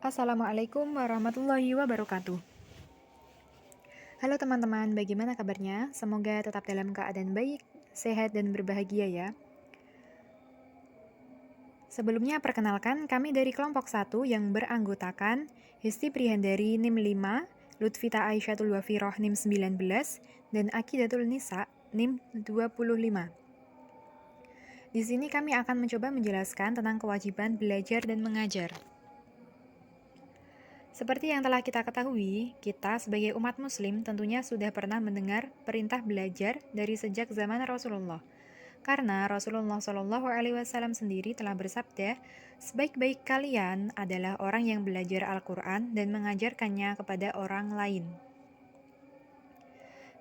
Assalamualaikum warahmatullahi wabarakatuh. Halo teman-teman, bagaimana kabarnya? Semoga tetap dalam keadaan baik, sehat, dan berbahagia ya. Sebelumnya perkenalkan, kami dari kelompok 1 yang beranggotakan Hesti Prihandari NIM 5, Lutfita Aisyatul Wafiroh NIM 19, dan Akidatul Nisa NIM 25. Di sini kami akan mencoba menjelaskan tentang kewajiban belajar dan mengajar. Seperti yang telah kita ketahui, kita sebagai umat muslim tentunya sudah pernah mendengar perintah belajar dari sejak zaman Rasulullah. Karena Rasulullah SAW sendiri telah bersabda, sebaik-baik kalian adalah orang yang belajar Al-Quran dan mengajarkannya kepada orang lain.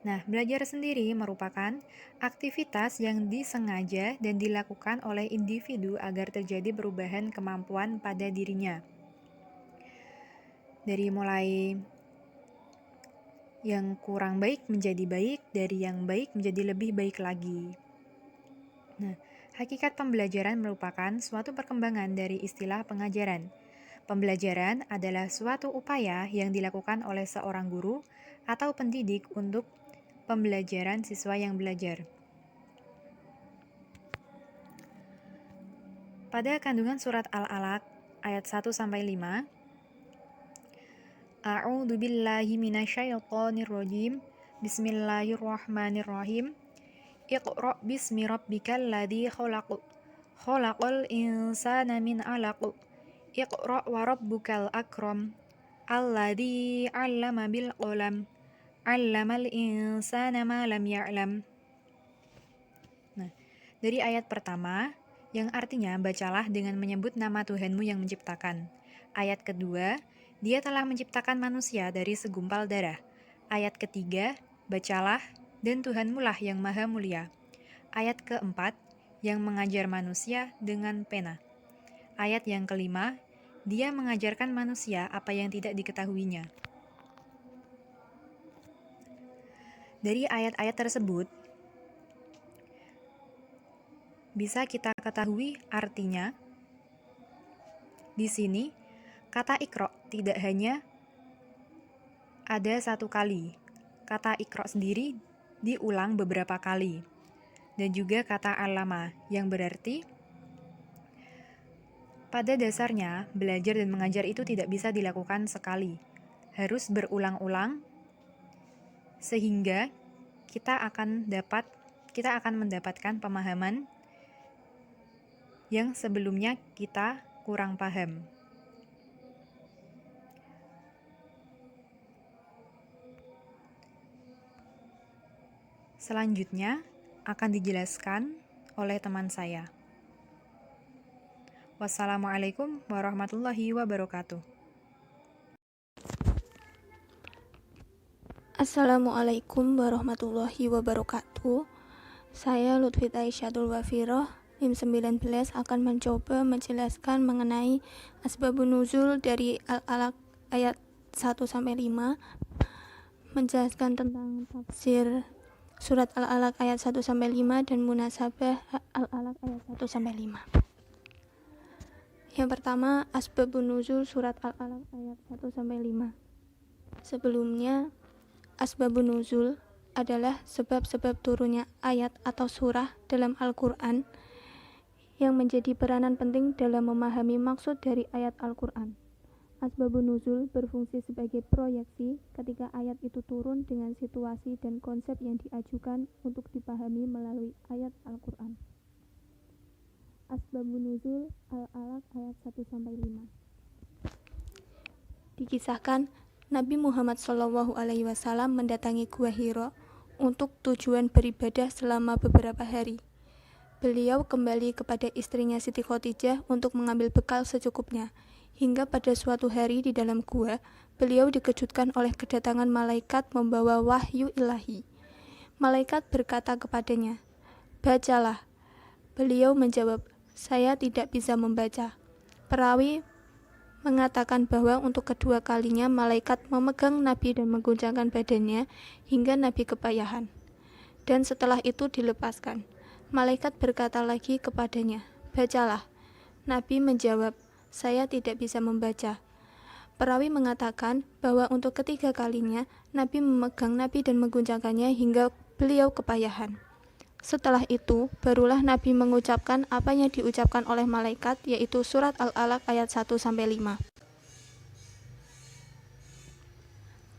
Nah, belajar sendiri merupakan aktivitas yang disengaja dan dilakukan oleh individu agar terjadi perubahan kemampuan pada dirinya. Dari mulai yang kurang baik menjadi baik, dari yang baik menjadi lebih baik lagi. Nah, hakikat pembelajaran merupakan suatu perkembangan dari istilah pengajaran. Pembelajaran adalah suatu upaya yang dilakukan oleh seorang guru atau pendidik untuk pembelajaran siswa yang belajar. Pada kandungan surat Al-Alaq ayat 1-5, A'udzu billahi minasyaitonir rajim. Bismillahirrahmanirrahim. Iqra' bismi rabbikal ladzi khalaq. Khalaqal insana min 'alaq. Iqra' wa rabbukal akram. Alladzi 'allama bil qalam. 'Allamal insana ma lam ya'lam. Nah, dari ayat pertama yang artinya bacalah dengan menyebut nama Tuhanmu yang menciptakan. Ayat kedua, Dia telah menciptakan manusia dari segumpal darah. Ayat ketiga, bacalah, dan Tuhanmu lah yang maha mulia. Ayat keempat, yang mengajar manusia dengan pena. Ayat yang kelima, Dia mengajarkan manusia apa yang tidak diketahuinya. Dari ayat-ayat tersebut, bisa kita ketahui artinya. Di sini, kata Iqra' tidak hanya ada satu kali. Kata Iqra' sendiri diulang beberapa kali. Dan juga kata alama yang berarti pada dasarnya belajar dan mengajar itu tidak bisa dilakukan sekali. Harus berulang-ulang sehingga kita akan mendapatkan pemahaman yang sebelumnya kita kurang paham. Selanjutnya akan dijelaskan oleh teman saya. Wassalamualaikum warahmatullahi wabarakatuh. Assalamualaikum warahmatullahi wabarakatuh. Saya Lutfita Aisyatul Wafiroh NIM 19 akan mencoba menjelaskan mengenai asbabun nuzul dari Al-Alaq ayat 1-5, menjelaskan tentang tafsir surat Al-Alaq ayat 1-5 dan munasabah Al-Alaq ayat 1-5. Yang pertama, asbabun nuzul surat Al-Alaq ayat 1-5. Sebelumnya, asbabun nuzul adalah sebab-sebab turunnya ayat atau surah dalam Al-Quran yang menjadi peranan penting dalam memahami maksud dari ayat Al-Quran. Asbabun nuzul berfungsi sebagai proyeksi ketika ayat itu turun dengan situasi dan konsep yang diajukan untuk dipahami melalui ayat Al-Quran. Asbabun nuzul Al-Alaq ayat 1-5. Dikisahkan Nabi Muhammad SAW mendatangi Gua Hira untuk tujuan beribadah selama beberapa hari. Beliau kembali kepada istrinya Siti Khadijah untuk mengambil bekal secukupnya. Hingga pada suatu hari di dalam gua, beliau dikejutkan oleh kedatangan malaikat membawa wahyu ilahi. Malaikat berkata kepadanya, "Bacalah." Beliau menjawab, "Saya tidak bisa membaca." Perawi mengatakan bahwa untuk kedua kalinya malaikat memegang Nabi dan mengguncangkan badannya hingga Nabi kepayahan. Dan setelah itu dilepaskan. Malaikat berkata lagi kepadanya, "Bacalah." Nabi menjawab, "Saya tidak bisa membaca." Perawi mengatakan bahwa untuk ketiga kalinya Nabi memegang Nabi dan mengguncangkannya hingga beliau kepayahan. Setelah itu, barulah Nabi mengucapkan apa yang diucapkan oleh malaikat, yaitu surat Al-Alaq ayat 1-5.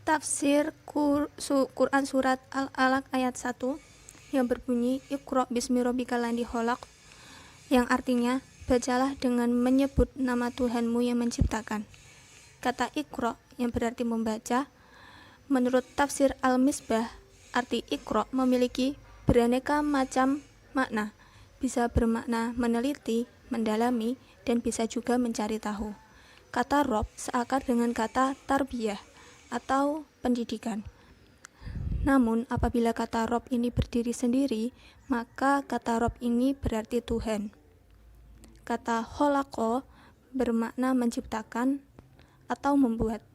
Tafsir Quran surat Al-Alaq ayat 1 yang berbunyi Iqra bismi rabbikal ladzi khalaq, yang artinya bacalah dengan menyebut nama Tuhanmu yang menciptakan. Kata Iqra yang berarti membaca, menurut tafsir Al-Misbah, arti Iqra memiliki beraneka macam makna, bisa bermakna meneliti, mendalami, dan bisa juga mencari tahu. Kata Rob seakar dengan kata tarbiyah atau pendidikan. Namun apabila kata Rob ini berdiri sendiri, maka kata Rob ini berarti Tuhan. Kata kholaqo bermakna menciptakan atau membuat.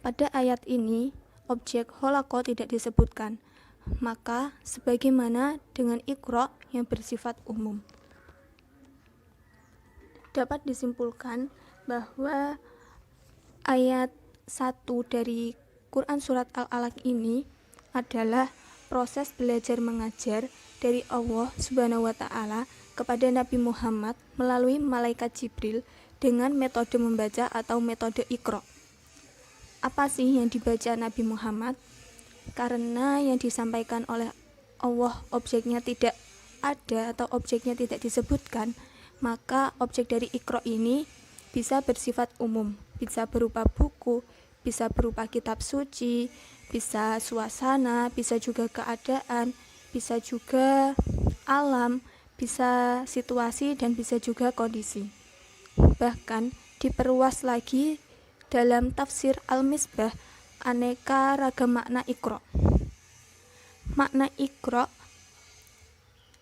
Pada ayat ini, objek kholaqo tidak disebutkan, maka sebagaimana dengan Iqra yang bersifat umum. Dapat disimpulkan bahwa ayat 1 dari Quran surat Al-Alaq ini adalah proses belajar mengajar dari Allah Subhanahu wa Ta'ala kepada Nabi Muhammad melalui malaikat Jibril dengan metode membaca atau metode Iqra. Apa sih yang dibaca Nabi Muhammad? Karena yang disampaikan oleh Allah objeknya tidak ada atau objeknya tidak disebutkan, maka objek dari Iqra ini bisa bersifat umum, bisa berupa buku, bisa berupa kitab suci, bisa suasana, bisa juga keadaan, bisa juga alam, bisa situasi, dan bisa juga kondisi. Bahkan diperluas lagi dalam tafsir Al-Misbah aneka ragam makna Iqra. Makna Iqra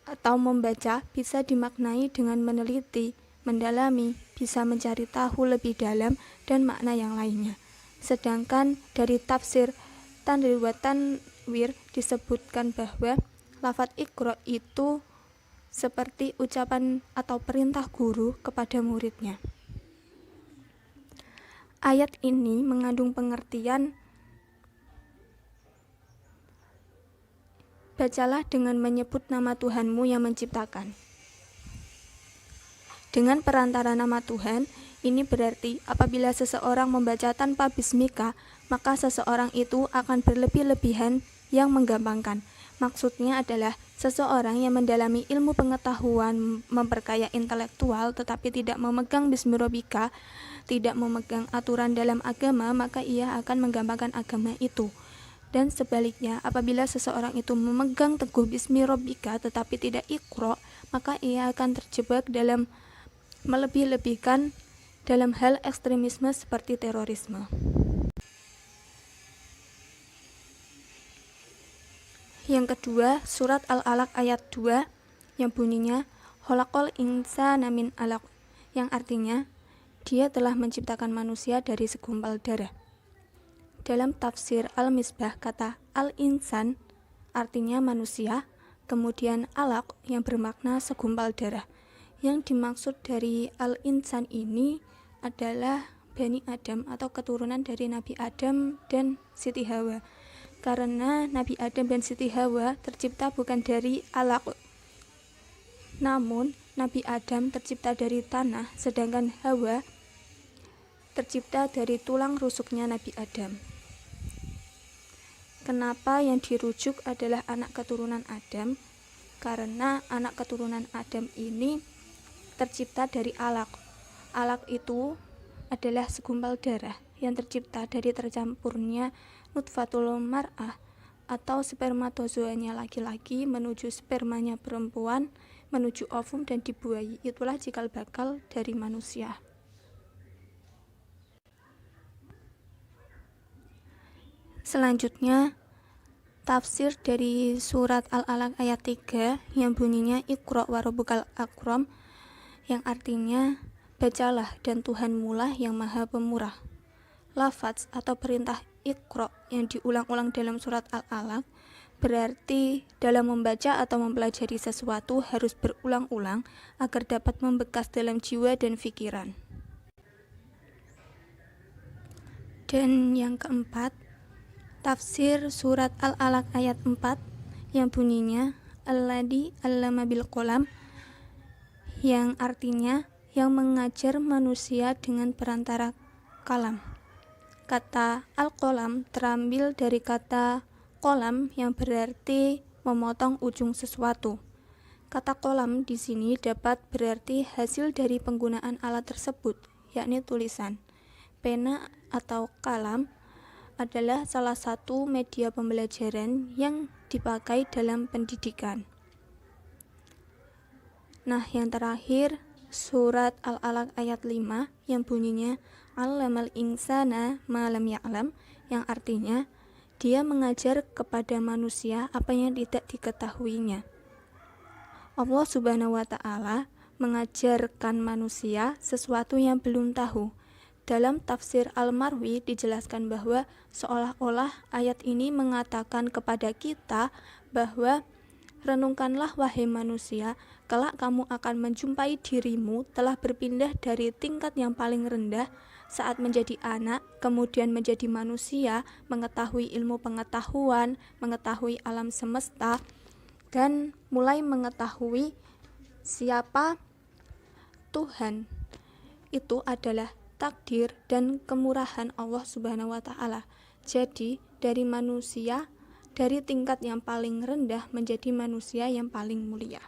atau membaca bisa dimaknai dengan meneliti, mendalami, bisa mencari tahu lebih dalam, dan makna yang lainnya. Sedangkan dari tafsir Tanwir wa Tanwir disebutkan bahwa lafaz Iqra itu seperti ucapan atau perintah guru kepada muridnya. Ayat ini mengandung pengertian bacalah dengan menyebut nama Tuhanmu yang menciptakan. Dengan perantara nama Tuhan, ini berarti apabila seseorang membaca tanpa bismika, maka seseorang itu akan berlebih-lebihan yang menggampangkan. Maksudnya adalah seseorang yang mendalami ilmu pengetahuan, memperkaya intelektual, tetapi tidak memegang bismi rabbika, tidak memegang aturan dalam agama, maka ia akan menggampangkan agama itu. Dan sebaliknya, apabila seseorang itu memegang teguh bismi rabbika tetapi tidak Iqra, maka ia akan terjebak dalam melebih-lebihkan dalam hal ekstremisme seperti terorisme. Yang kedua, surat Al-Alaq ayat 2 yang bunyinya khalaqal insana min 'alaq, yang artinya dia telah menciptakan manusia dari segumpal darah. Dalam tafsir Al-Misbah, kata al-insan artinya manusia, kemudian alaq yang bermakna segumpal darah. Yang dimaksud dari al-insan ini adalah Bani Adam atau keturunan dari Nabi Adam dan Siti Hawa. Karena Nabi Adam dan Siti Hawa tercipta bukan dari alaq, namun Nabi Adam tercipta dari tanah, sedangkan Hawa tercipta dari tulang rusuknya Nabi Adam. Kenapa yang dirujuk adalah anak keturunan Adam? Karena anak keturunan Adam ini tercipta dari alaq. Alaq itu adalah segumpal darah yang tercipta dari tercampurnya nutfatul mar'ah atau spermatozoanya laki-laki menuju spermanya perempuan, menuju ovum dan dibuahi. Itulah cikal bakal dari manusia. Selanjutnya, tafsir dari surat Al-Alaq ayat 3 yang bunyinya Iqra wa rabbukal akram, yang artinya bacalah dan Tuhanmu lah yang maha pemurah. Lafaz atau perintah Iqra yang diulang-ulang dalam surat Al-Alaq berarti dalam membaca atau mempelajari sesuatu harus berulang-ulang agar dapat membekas dalam jiwa dan pikiran. Dan yang keempat, tafsir surat Al-Alaq ayat 4 yang bunyinya Alladzi 'allama bil qalam, yang artinya yang mengajar manusia dengan perantara kalam. Kata al-qalam terambil dari kata qalam yang berarti memotong ujung sesuatu. Kata qalam di sini dapat berarti hasil dari penggunaan alat tersebut, yakni tulisan. Pena atau kalam adalah salah satu media pembelajaran yang dipakai dalam pendidikan. Nah, yang terakhir, surat Al-Alaq ayat 5 yang bunyinya Allamal insana ma lam ya'lam, yang artinya dia mengajar kepada manusia apa yang tidak diketahuinya. Allah Subhanahu wa ta'ala mengajarkan manusia sesuatu yang belum tahu. Dalam tafsir Al-Marwi dijelaskan bahwa seolah-olah ayat ini mengatakan kepada kita bahwa renungkanlah wahai manusia, kelak kamu akan menjumpai dirimu telah berpindah dari tingkat yang paling rendah saat menjadi anak, kemudian menjadi manusia, mengetahui ilmu pengetahuan, mengetahui alam semesta, dan mulai mengetahui siapa Tuhan. Itu adalah takdir dan kemurahan Allah Subhanahu wa ta'ala. Jadi dari manusia, dari tingkat yang paling rendah menjadi manusia yang paling mulia.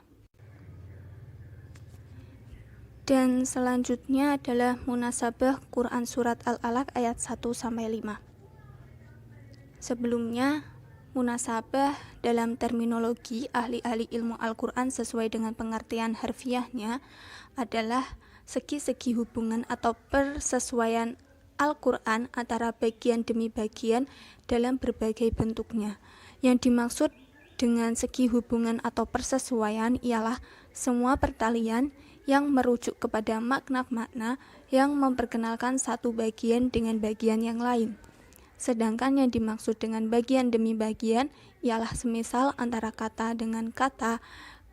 Dan selanjutnya adalah munasabah Quran surat Al-Alaq ayat 1-5. Sebelumnya, munasabah dalam terminologi ahli-ahli ilmu Al-Quran sesuai dengan pengertian harfiahnya adalah segi-segi hubungan atau persesuaian Al-Quran antara bagian demi bagian dalam berbagai bentuknya. Yang dimaksud dengan segi hubungan atau persesuaian ialah semua pertalian yang merujuk kepada makna-makna yang memperkenalkan satu bagian dengan bagian yang lain. Sedangkan yang dimaksud dengan bagian demi bagian ialah semisal antara kata dengan kata,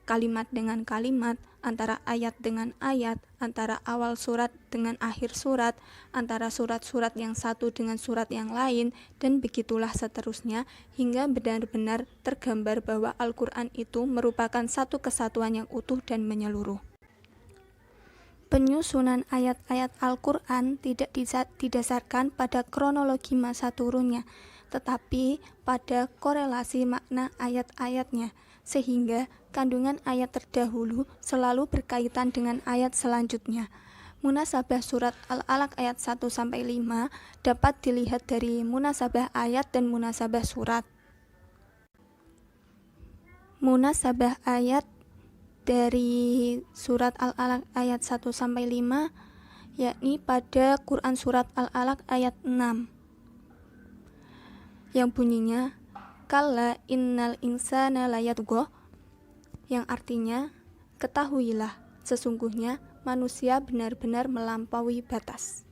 kalimat dengan kalimat, antara ayat dengan ayat, antara awal surat dengan akhir surat, antara surat-surat yang satu dengan surat yang lain, dan begitulah seterusnya hingga benar-benar tergambar bahwa Al-Quran itu merupakan satu kesatuan yang utuh dan menyeluruh. Penyusunan ayat-ayat Al-Quran tidak didasarkan pada kronologi masa turunnya, tetapi pada korelasi makna ayat-ayatnya, sehingga kandungan ayat terdahulu selalu berkaitan dengan ayat selanjutnya. Munasabah surat Al-Alaq ayat 1-5 dapat dilihat dari munasabah ayat dan munasabah surat. Munasabah ayat dari surat Al-Alaq ayat 1-5 yakni pada Quran surat Al-Alaq ayat 6 yang bunyinya Kalla innal insana layatgha, yang artinya ketahuilah sesungguhnya manusia benar-benar melampaui batas.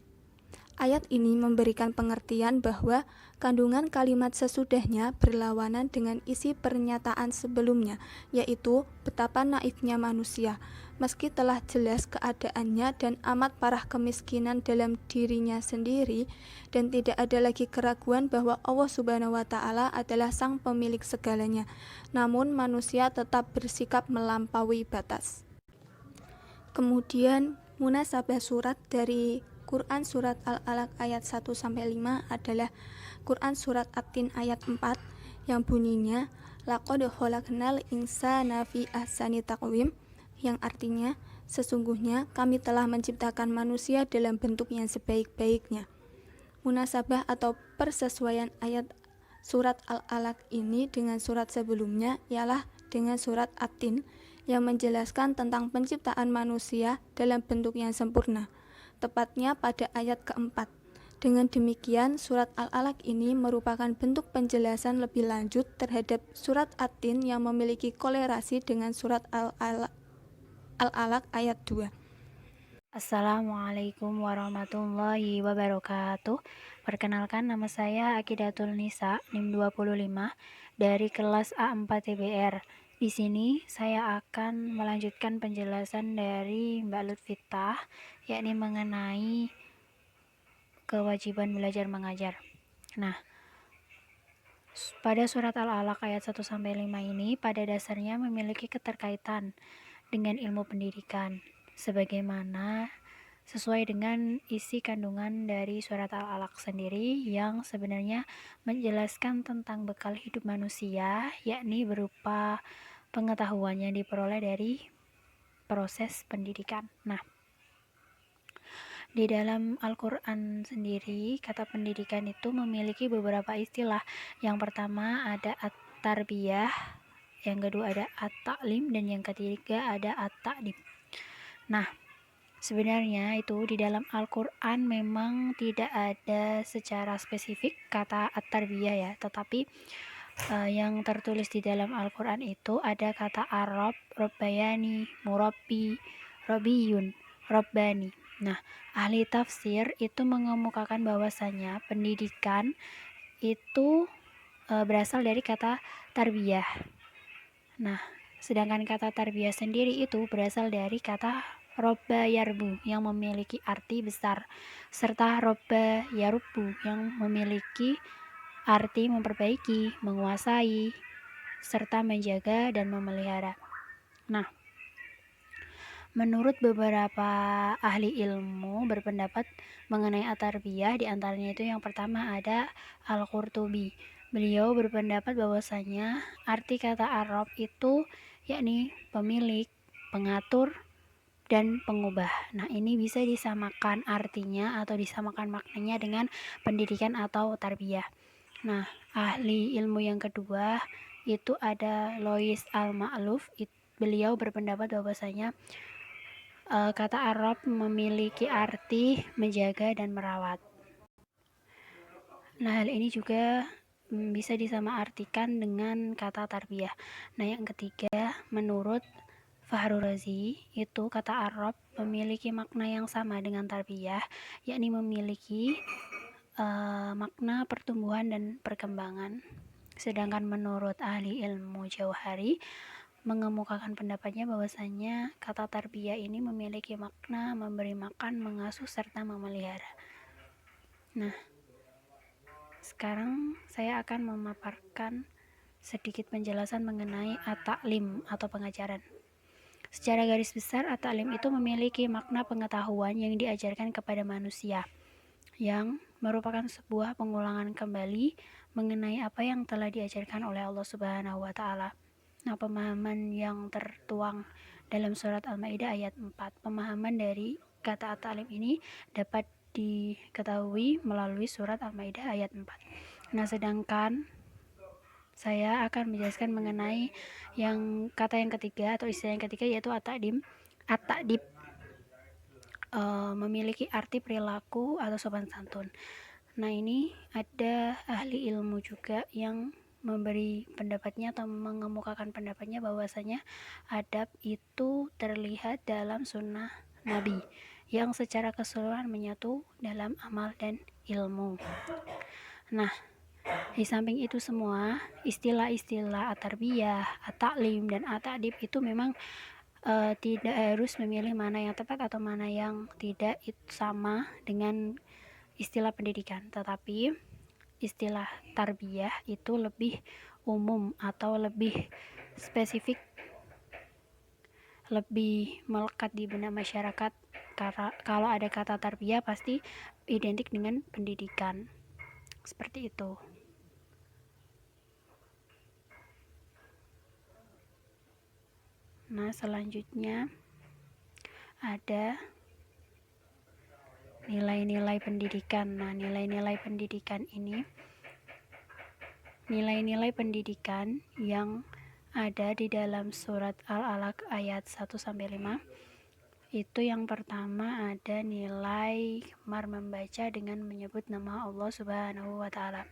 Ayat ini memberikan pengertian bahwa kandungan kalimat sesudahnya berlawanan dengan isi pernyataan sebelumnya, yaitu betapa naifnya manusia. Meski telah jelas keadaannya dan amat parah kemiskinan dalam dirinya sendiri, dan tidak ada lagi keraguan bahwa Allah Subhanahu wa ta'ala adalah sang pemilik segalanya, namun manusia tetap bersikap melampaui batas. Kemudian munasabah surat dari Quran surat Al-Alaq ayat 1-5 adalah Quran surat At-Tin ayat 4 yang bunyinya Laqad khalaqnal insana fi ahsani taqwim, yang artinya sesungguhnya kami telah menciptakan manusia dalam bentuk yang sebaik-baiknya. Munasabah atau persesuaian ayat surat Al-Alaq ini dengan surat sebelumnya ialah dengan surat At-Tin yang menjelaskan tentang penciptaan manusia dalam bentuk yang sempurna, tepatnya pada ayat keempat. Dengan demikian, surat Al-Alaq ini merupakan bentuk penjelasan lebih lanjut terhadap surat At-Tin yang memiliki kolerasi dengan surat Al-Alaq ayat 2. Assalamualaikum warahmatullahi wabarakatuh. Perkenalkan, nama saya Akidatul Nisa, NIM 25 dari kelas A4 TBR. Di sini saya akan melanjutkan penjelasan dari Mbak Lutfitah, yakni mengenai kewajiban belajar mengajar. Nah, pada surat Al-Alaq ayat 1-5 ini pada dasarnya memiliki keterkaitan dengan ilmu pendidikan, sebagaimana sesuai dengan isi kandungan dari surat Al-Alaq sendiri yang sebenarnya menjelaskan tentang bekal hidup manusia, yakni berupa pengetahuan yang diperoleh dari proses pendidikan. Nah, di dalam Al-Quran sendiri, kata pendidikan itu memiliki beberapa istilah. Yang pertama ada at-tarbiyah, yang kedua ada at-ta'lim, dan yang ketiga ada at-ta'dib. Nah, sebenarnya itu di dalam Al-Quran memang tidak ada secara spesifik kata at-tarbiyah ya, tetapi yang tertulis di dalam Al-Quran itu ada kata Arab, Robbayani, Murabbi, Robiyun, Robbani. Nah, ahli tafsir itu mengemukakan bahwasanya pendidikan itu berasal dari kata tarbiyah. Nah, sedangkan kata tarbiyah sendiri itu berasal dari kata robba yarbu yang memiliki arti besar, serta robba yarubbu yang memiliki arti memperbaiki, menguasai, serta menjaga dan memelihara. Nah, menurut beberapa ahli ilmu berpendapat mengenai at-tarbiyah, di antaranya itu yang pertama ada Al-Qurtubi. Beliau berpendapat bahwasanya arti kata Arab itu yakni pemilik, pengatur, dan pengubah. Nah, ini bisa disamakan artinya atau disamakan maknanya dengan pendidikan atau tarbiyah. Nah, ahli ilmu yang kedua itu ada Lois Al-Ma'luf. Beliau berpendapat bahwasanya kata Arab memiliki arti menjaga dan merawat. Nah, hal ini juga bisa disamaartikan dengan kata tarbiyah. Nah, yang ketiga, menurut Fahru Razi, itu kata Arab memiliki makna yang sama dengan tarbiyah, yakni memiliki makna pertumbuhan dan perkembangan. Sedangkan menurut ahli ilmu Jauhari mengemukakan pendapatnya bahwasanya kata tarbiyah ini memiliki makna memberi makan, mengasuh, serta memelihara. Nah, sekarang saya akan memaparkan sedikit penjelasan mengenai at-ta'lim atau pengajaran. Secara garis besar, at-ta'lim itu memiliki makna pengetahuan yang diajarkan kepada manusia, yang merupakan sebuah pengulangan kembali mengenai apa yang telah diajarkan oleh Allah Subhanahu wa Ta'ala. Nah, pemahaman yang tertuang dalam surat Al-Maidah ayat 4, pemahaman dari kata at-ta'lim ini dapat diketahui melalui surat Al-Maidah ayat 4. Nah, sedangkan saya akan menjelaskan mengenai kata yang ketiga atau istilah yang ketiga, yaitu at-ta'dib. At-ta'dib memiliki arti perilaku atau sopan santun. Nah, ini ada ahli ilmu juga yang memberi pendapatnya atau mengemukakan pendapatnya bahwasanya adab itu terlihat dalam sunnah Nabi yang secara keseluruhan menyatu dalam amal dan ilmu. Nah, di samping itu semua, istilah-istilah at-tarbiyah, at-ta'lim, dan at-ta'dib itu memang tidak harus memilih mana yang tepat atau mana yang tidak, itu sama dengan istilah pendidikan, tetapi istilah tarbiyah itu lebih umum atau lebih spesifik, lebih melekat di benak masyarakat, karena kalau ada kata tarbiyah pasti identik dengan pendidikan, seperti itu. Nah, selanjutnya ada nilai-nilai pendidikan. Nah, nilai-nilai pendidikan ini, nilai-nilai pendidikan yang ada di dalam surat Al-Alaq ayat 1-5, itu yang pertama ada nilai gemar membaca dengan menyebut nama Allah Subhanahu wa Ta'ala.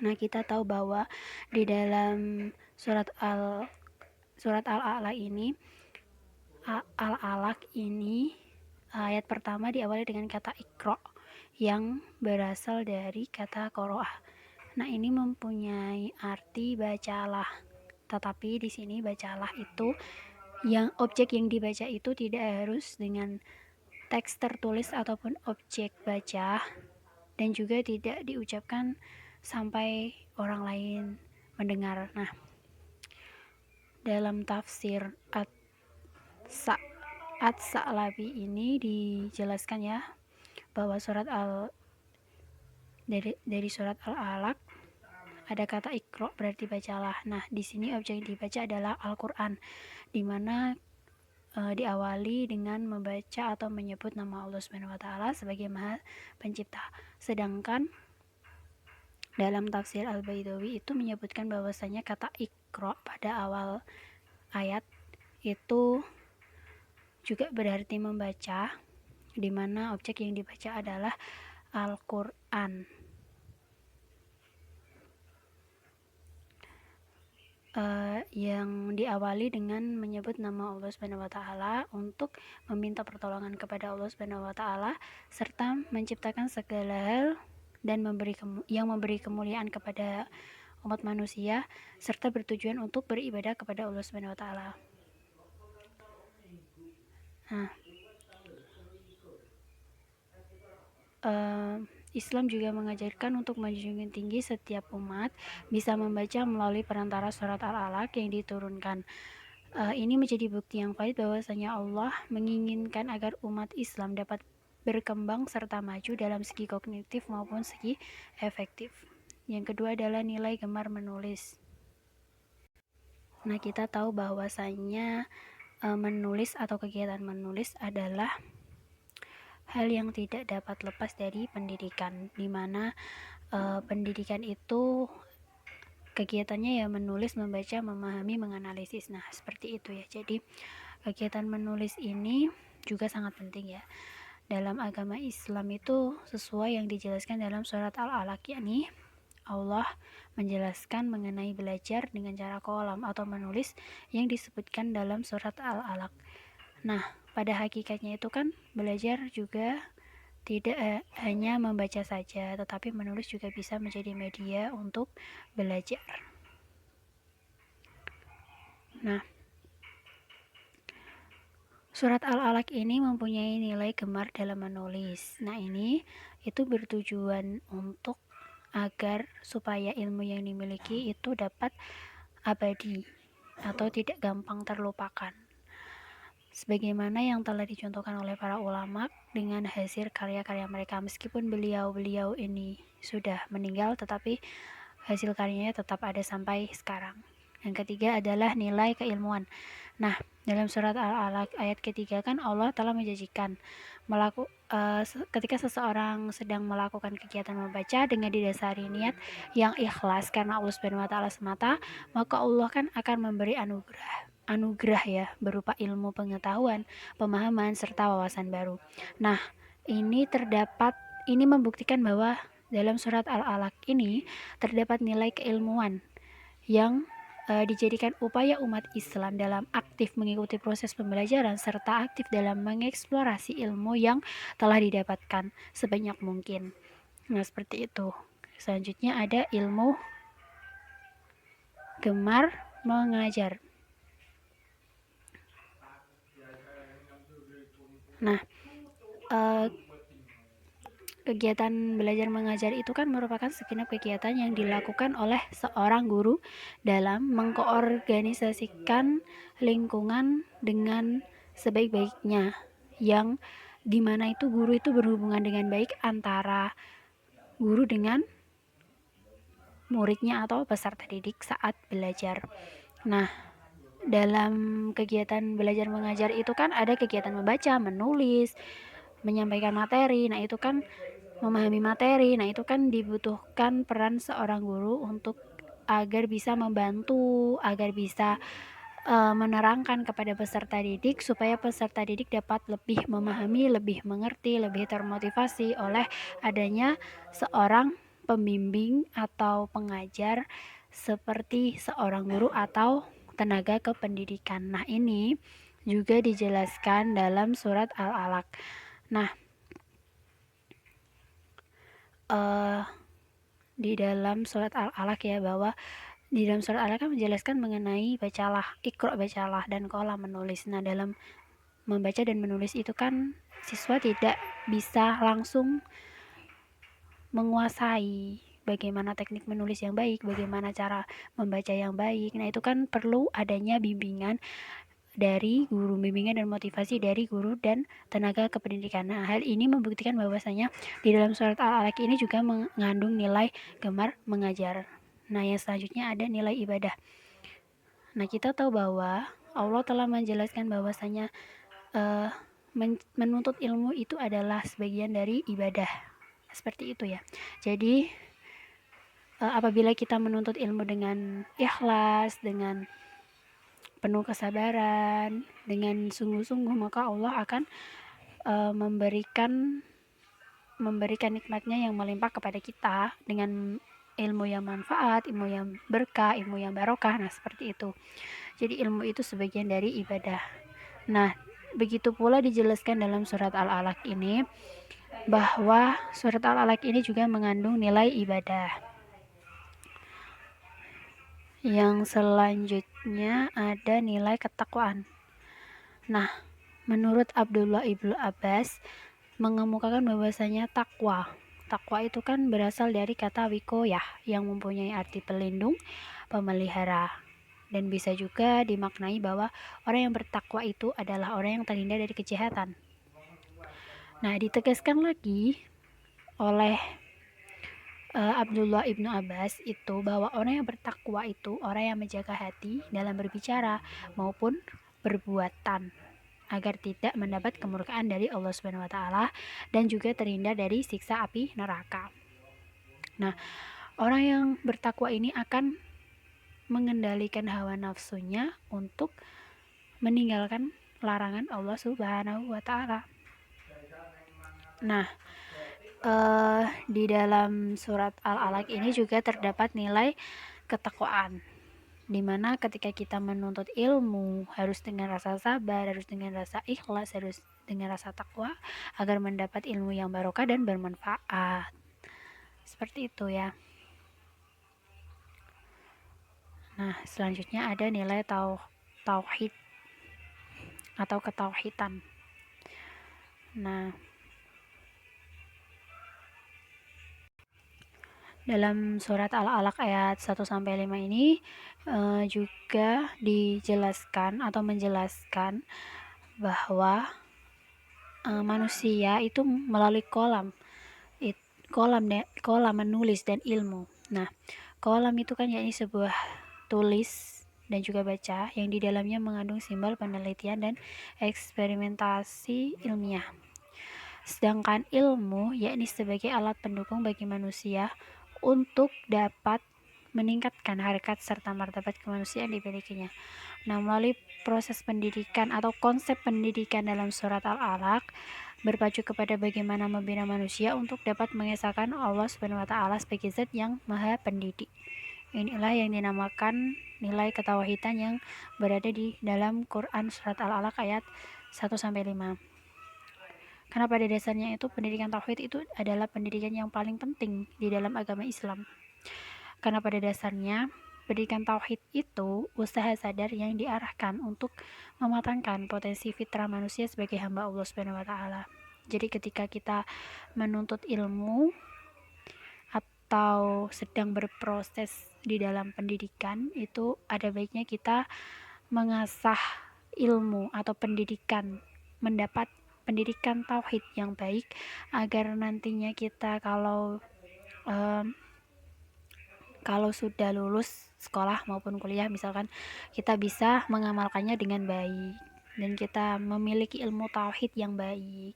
Nah, kita tahu bahwa di dalam surat Al-Alaq ini, Al-Alaq ini ayat pertama diawali dengan kata Iqra yang berasal dari kata qoro'ah. Nah, ini mempunyai arti bacalah. Tetapi di sini bacalah itu yang objek yang dibaca itu tidak harus dengan teks tertulis ataupun objek baca, dan juga tidak diucapkan sampai orang lain mendengar. Nah, dalam tafsir At-Sa'labi ini dijelaskan ya bahwa dari surat Al-Alaq ada kata Iqra, berarti bacalah. Nah, di sini objek yang dibaca adalah Al-Qur'an, di mana diawali dengan membaca atau menyebut nama Allah Subhanahu wa taala sebagai Maha Pencipta. Sedangkan dalam tafsir Al-Baidawi itu menyebutkan bahwasanya kata Iqra pada awal ayat itu juga berarti membaca, di mana objek yang dibaca adalah Al-Qur'an. Yang diawali dengan menyebut nama Allah Subhanahu wa taala untuk meminta pertolongan kepada Allah Subhanahu wa taala serta menciptakan segala hal dan yang memberi kemuliaan kepada umat manusia serta bertujuan untuk beribadah kepada Allah Subhanahu wa taala. Nah, Islam juga mengajarkan untuk menjunjung tinggi setiap umat bisa membaca melalui perantara surat Al-Alaq yang diturunkan. Ini menjadi bukti yang valid bahwasanya Allah menginginkan agar umat Islam dapat berkembang serta maju dalam segi kognitif maupun segi efektif. Yang kedua adalah nilai gemar menulis. Nah, kita tahu bahwasanya menulis atau kegiatan menulis adalah hal yang tidak dapat lepas dari pendidikan, di mana pendidikan itu kegiatannya ya menulis, membaca, memahami, menganalisis. Nah, seperti itu ya. Jadi kegiatan menulis ini juga sangat penting ya. Dalam agama Islam itu sesuai yang dijelaskan dalam surat Al-Alaq, yakni Allah menjelaskan mengenai belajar dengan cara kolam atau menulis yang disebutkan dalam surat Al-Alaq. Nah, pada hakikatnya itu kan belajar juga tidak hanya membaca saja, tetapi menulis juga bisa menjadi media untuk belajar. Nah, surat Al-Alaq ini mempunyai nilai gemar dalam menulis. Nah, ini itu bertujuan untuk agar supaya ilmu yang dimiliki itu dapat abadi atau tidak gampang terlupakan. Sebagaimana yang telah dicontohkan oleh para ulama dengan hasil karya-karya mereka, meskipun beliau ini sudah meninggal, tetapi hasil karyanya tetap ada sampai sekarang. Yang ketiga adalah nilai keilmuan. Nah, dalam surat Al-Alaq ayat ketiga kan Allah telah menjanjikan ketika seseorang sedang melakukan kegiatan membaca dengan didasari niat yang ikhlas karena Allah Subhanahu wa taala semata, maka Allah kan akan memberi anugerah ya berupa ilmu pengetahuan, pemahaman serta wawasan baru. Nah, ini membuktikan bahwa dalam surat Al-Alaq ini terdapat nilai keilmuan yang dijadikan upaya umat Islam dalam aktif mengikuti proses pembelajaran serta aktif dalam mengeksplorasi ilmu yang telah didapatkan sebanyak mungkin. Nah, seperti itu. Selanjutnya ada ilmu gemar mengajar. Nah, kegiatan belajar mengajar itu kan merupakan segenap kegiatan yang dilakukan oleh seorang guru dalam mengkoorganisasikan lingkungan dengan sebaik-baiknya, yang dimana itu guru itu berhubungan dengan baik antara guru dengan muridnya atau peserta didik saat belajar. Nah, dalam kegiatan belajar mengajar itu kan ada kegiatan membaca, menulis, menyampaikan materi. Nah, itu kan memahami materi. Nah, itu kan dibutuhkan peran seorang guru untuk agar bisa membantu, agar bisa menerangkan kepada peserta didik supaya peserta didik dapat lebih memahami, lebih mengerti, lebih termotivasi oleh adanya seorang pembimbing atau pengajar seperti seorang guru atau tenaga kependidikan. Nah, ini juga dijelaskan dalam surat Al-Alaq. Nah, di dalam surat Al-Alaq ya, bahwa di dalam surat Al-Alaq kan menjelaskan mengenai bacalah, Iqra bacalah, dan qalam menulis. Nah, dalam membaca dan menulis itu kan siswa tidak bisa langsung menguasai bagaimana teknik menulis yang baik, bagaimana cara membaca yang baik. Nah, itu kan perlu adanya bimbingan dari guru, bimbingan dan motivasi dari guru dan tenaga kependidikan. Nah, hal ini membuktikan bahwasanya di dalam surat Al-Alaq ini juga mengandung nilai gemar mengajar. Nah, yang selanjutnya ada nilai ibadah. Nah, kita tahu bahwa Allah telah menjelaskan bahwasanya menuntut ilmu itu adalah sebagian dari ibadah. Seperti itu ya. Jadi apabila kita menuntut ilmu dengan ikhlas, dengan penuh kesabaran, dengan sungguh-sungguh, maka Allah akan memberikan nikmatnya yang melimpah kepada kita dengan ilmu yang manfaat, ilmu yang berkah, ilmu yang barokah. Nah, seperti itu. Jadi ilmu itu sebagian dari ibadah. Nah, begitu pula dijelaskan dalam surat Al-Alaq ini bahwa surat Al-Alaq ini juga mengandung nilai ibadah. Yang selanjutnya ada nilai ketakwaan. Nah, menurut Abdullah ibnu Abbas mengemukakan bahwasanya takwa itu kan berasal dari kata wikoyah yang mempunyai arti pelindung, pemelihara, dan bisa juga dimaknai bahwa orang yang bertakwa itu adalah orang yang terhindar dari kejahatan. Nah, ditegaskan lagi oleh Abdullah ibnu Abbas itu bahwa orang yang bertakwa itu orang yang menjaga hati dalam berbicara maupun perbuatan agar tidak mendapat kemurkaan dari Allah Subhanahu wa taala dan juga terhindar dari siksa api neraka. Nah, orang yang bertakwa ini akan mengendalikan hawa nafsunya untuk meninggalkan larangan Allah Subhanahu wa taala. Nah, di dalam surat Al-Alaq ini juga terdapat nilai ketakwaan, dimana ketika kita menuntut ilmu harus dengan rasa sabar, harus dengan rasa ikhlas, harus dengan rasa takwa agar mendapat ilmu yang barokah dan bermanfaat. Seperti itu ya. Nah, selanjutnya ada nilai tauhid atau ketauhidan. Nah, dalam surat Al-Alaq ayat 1-5 ini juga dijelaskan atau menjelaskan bahwa manusia itu melalui kolam menulis dan ilmu. Nah, kolam itu kan yakni sebuah tulis dan juga baca yang di dalamnya mengandung simbol penelitian dan eksperimentasi ilmiah. Sedangkan ilmu yakni sebagai alat pendukung bagi manusia untuk dapat meningkatkan harkat serta martabat kemanusiaan dimilikinya. Nah, melalui proses pendidikan atau konsep pendidikan dalam surat Al-Alaq berpacu kepada bagaimana membina manusia untuk dapat mengesahkan Allah Subhanahu wa taala sebagai zat yang maha pendidik. Inilah yang dinamakan nilai ketauhidan yang berada di dalam Quran surat Al-Alaq ayat 1-5. Karena pada dasarnya itu pendidikan tauhid itu adalah pendidikan yang paling penting di dalam agama Islam. Karena pada dasarnya pendidikan tauhid itu usaha sadar yang diarahkan untuk mematangkan potensi fitrah manusia sebagai hamba Allah Subhanahu wa taala. Jadi ketika kita menuntut ilmu atau sedang berproses di dalam pendidikan, itu ada baiknya kita mengasah ilmu atau pendidikan, mendapat pendidikan tauhid yang baik agar nantinya kita kalau sudah lulus sekolah maupun kuliah misalkan kita bisa mengamalkannya dengan baik dan kita memiliki ilmu tauhid yang baik.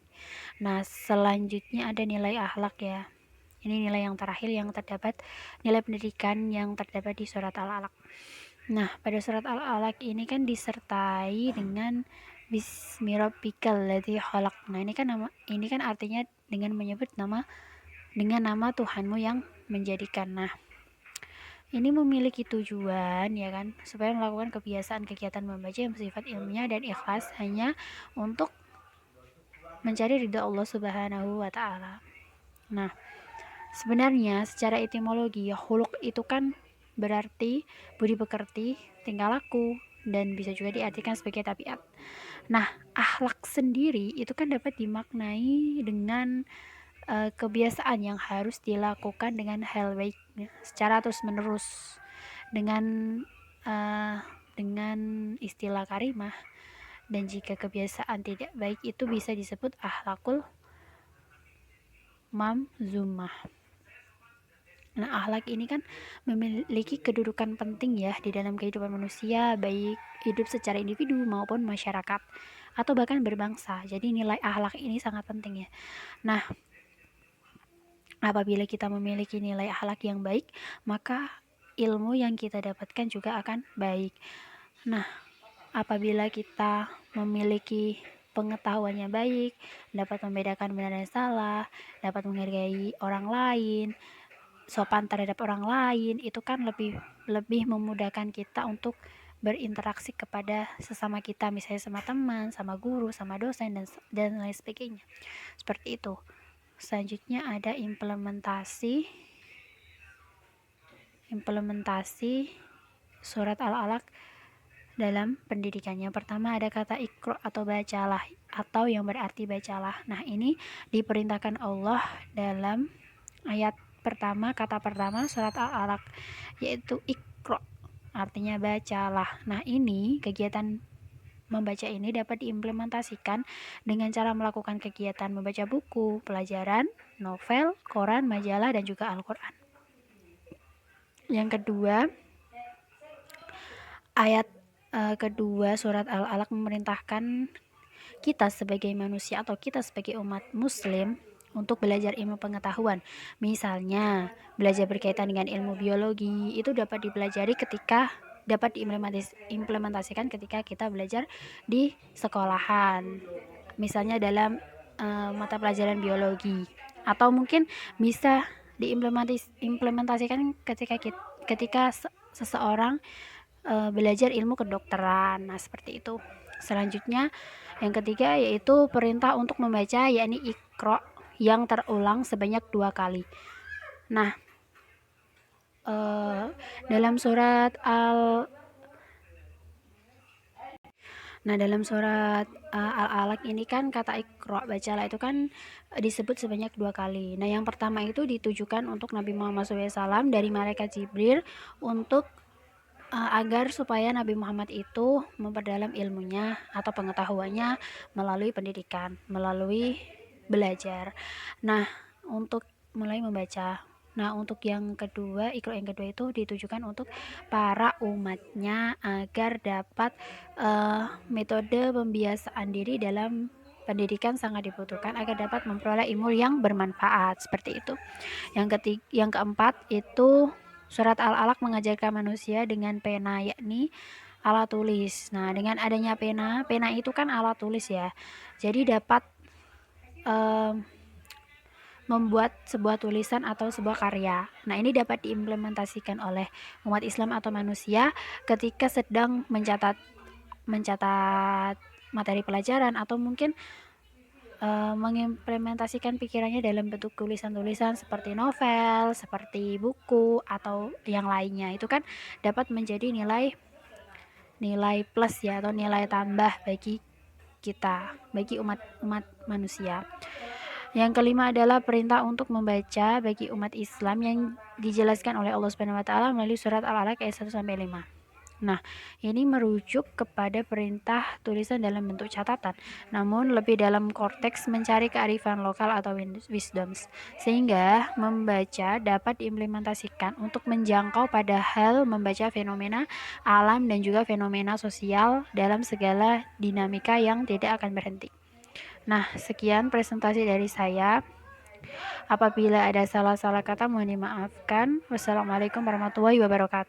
Nah, selanjutnya ada nilai akhlak ya. Ini nilai yang terakhir yang terdapat, nilai pendidikan yang terdapat di surat Al-Alaq. Nah, pada surat Al-Alaq ini kan disertai dengan Bismi rabbikal ladzi khalaq. Nah, ini kan artinya dengan menyebut nama Tuhanmu yang menjadikan. Nah, ini memiliki tujuan ya kan, supaya melakukan kebiasaan kegiatan membaca yang bersifat ilmiah dan ikhlas hanya untuk mencari ridha Allah Subhanahu wa taala. Nah, sebenarnya secara etimologi khuluq itu kan berarti budi pekerti, tingkah laku, dan bisa juga diartikan sebagai tabiat. Nah, akhlak sendiri itu kan dapat dimaknai dengan kebiasaan yang harus dilakukan dengan hal baik secara terus-menerus dengan istilah karimah. Dan jika kebiasaan tidak baik itu bisa disebut akhlakul mamzumah. Nah, akhlak ini kan memiliki kedudukan penting ya di dalam kehidupan manusia, baik hidup secara individu maupun masyarakat atau bahkan berbangsa. Jadi nilai akhlak ini sangat penting ya. Nah, apabila kita memiliki nilai akhlak yang baik, maka ilmu yang kita dapatkan juga akan baik. Nah, apabila kita memiliki pengetahuannya baik, dapat membedakan benar dan salah, dapat menghargai orang lain, sopan terhadap orang lain, itu kan lebih memudahkan kita untuk berinteraksi kepada sesama kita, misalnya sama teman, sama guru, sama dosen, dan lain sebagainya. Seperti itu. Selanjutnya ada implementasi surat Al-Alaq dalam pendidikannya. Pertama ada kata iqra atau bacalah, atau yang berarti bacalah. Nah, ini diperintahkan Allah dalam ayat pertama, kata pertama surat Al-Alaq, yaitu iqra, artinya bacalah. Nah, ini kegiatan membaca ini dapat diimplementasikan dengan cara melakukan kegiatan membaca buku, pelajaran, novel, koran, majalah, dan juga Al-Quran. Yang kedua, ayat kedua surat Al-Alaq memerintahkan kita sebagai manusia atau kita sebagai umat muslim untuk belajar ilmu pengetahuan. Misalnya, belajar berkaitan dengan ilmu biologi itu dapat dipelajari ketika dapat diimplementasikan ketika kita belajar di sekolahan. Misalnya dalam mata pelajaran biologi, atau mungkin bisa diimplementasikan ketika seseorang belajar ilmu kedokteran. Nah, seperti itu. Selanjutnya, yang ketiga yaitu perintah untuk membaca, yakni iqra, yang terulang sebanyak 2 kali. Nah, dalam surat Al-Alaq ini kan kata iqra, bacalah, itu kan disebut sebanyak 2 kali. Nah, yang pertama itu ditujukan untuk Nabi Muhammad SAW dari malaikat Jibril untuk agar supaya Nabi Muhammad itu memperdalam ilmunya atau pengetahuannya melalui pendidikan, melalui belajar. Nah, untuk mulai membaca. Nah, untuk yang kedua, iqra yang kedua itu ditujukan untuk para umatnya agar dapat metode pembiasaan diri dalam pendidikan sangat dibutuhkan agar dapat memperoleh ilmu yang bermanfaat, seperti itu. Yang keempat itu surat Al-Alaq mengajarkan manusia dengan pena, yakni alat tulis. Nah, dengan adanya pena itu kan alat tulis ya. Jadi dapat membuat sebuah tulisan atau sebuah karya. Nah, ini dapat diimplementasikan oleh umat Islam atau manusia ketika sedang mencatat materi pelajaran, atau mungkin mengimplementasikan pikirannya dalam bentuk tulisan-tulisan seperti novel, seperti buku, atau yang lainnya. Itu kan dapat menjadi nilai plus ya, atau nilai tambah bagi kita, bagi umat manusia. Yang kelima adalah perintah untuk membaca bagi umat Islam yang dijelaskan oleh Allah Subhanahu wa taala melalui surat Al-Alaq ayat 1 sampai 5. Nah, ini merujuk kepada perintah tulisan dalam bentuk catatan, namun lebih dalam konteks mencari kearifan lokal atau wisdoms, sehingga membaca dapat diimplementasikan untuk menjangkau pada hal membaca fenomena alam dan juga fenomena sosial dalam segala dinamika yang tidak akan berhenti. Nah, sekian presentasi dari saya. Apabila ada salah-salah kata mohon dimaafkan. Wassalamualaikum warahmatullahi wabarakatuh.